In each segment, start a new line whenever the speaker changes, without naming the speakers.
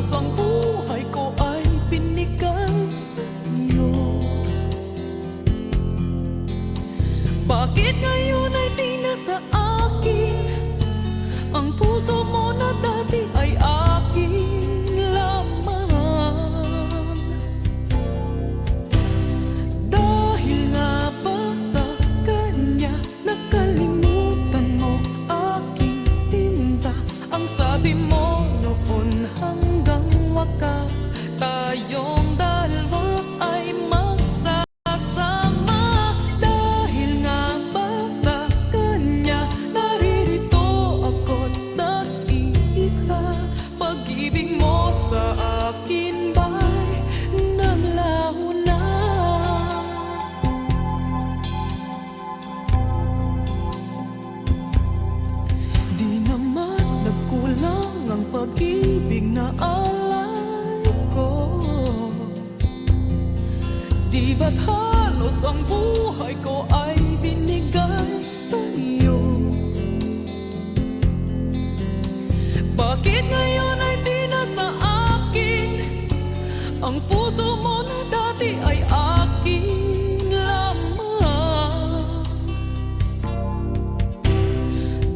halos ang buhay ko ay binigay sa iyo. Bakit ngayon ay di na sa akin ang puso mo na dati ay akin lamang? Dahil nga ba sa kanya nakalimutan mo aking sinta? Ang sabi mo noon hanggang wakas tayong dalawa ay magsasama. Dahil nga ba sa kanya naririto ako't nag-iisa? Pag-ibig mo sa akin ba'y naglaho na? Di naman nagkulang ang pag-ibig na alay ko. Di ba't halos ang buhay ko ay binigay sa iyo? Bakit ngayon ay di na sa akin ang puso mo na dati ay akin lamang?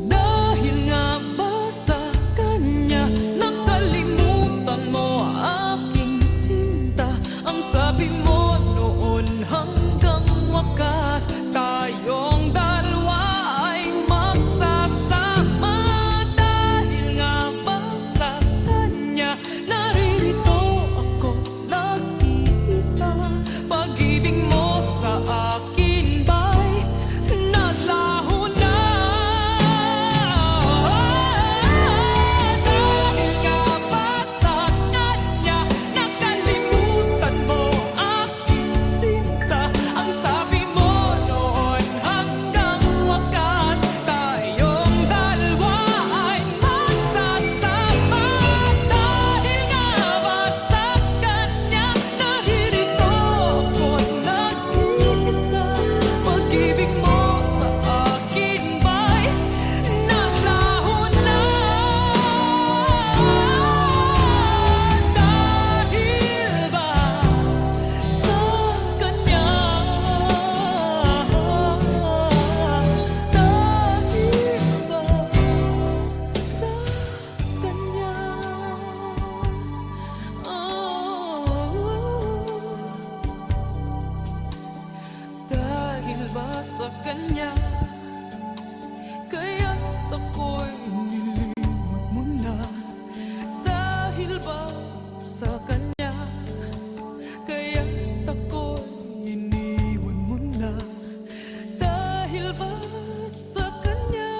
Dahil nga ba sa kanya nakalimutan mo aking sinta? Ang sabi mo noon hanggang wakas tayong dalawa ay magsasama. Dahil nga ba sa kanya naririto ako nag-iisa? Pag-ibig mo sa akin ba'y naglaho na? Dahil nga ba sa kanya nakalimutan mo aking sinta? Ang sabi mo noon hanggang wakas tayong dalawa ay magsasama. Dahil nga ba sa kanya naririto ako't nag-iisa? Pag-ibig mo sa akin ba'y naglaho na? Dahil ba sa kanya? Dahil ba sa kanya? Dahil ba sa kanya kaya't ako'y nilimot mo na? Dahil ba sa kanya kaya't ako'y iniwan mo na? Dahil ba sa kanya?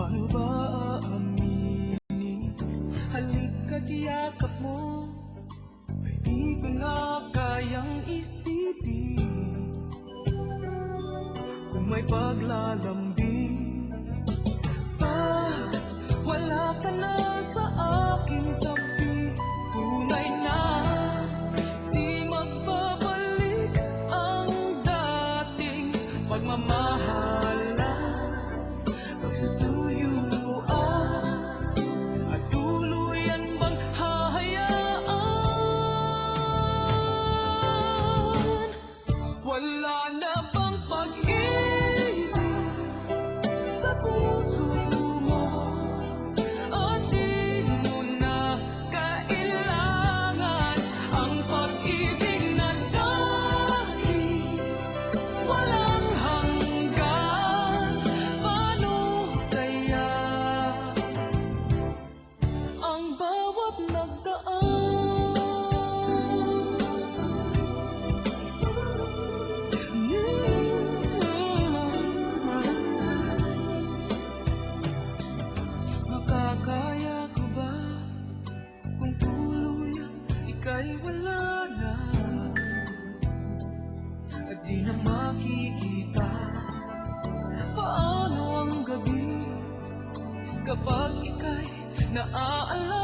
Paano ba aaminin? Halika't yakap mo, ay di ko na kayang isipin. Kung may paglalambing, pag wala ka na sa aking tabi, tunay na di magbabalik ang dating pagmamahalan, pagsusuyuan, at tuluyan bang hahayaan? Wala na bang pag-ibig sa puso mo? At di mo na kailangan ang pag-ibig na dati walang hanggan. Paano kaya ang bawat makakaya ko ba kung tuluyan ika'y wala na, at di na makikita? Paano ang gabi kapag ika'y naaalala?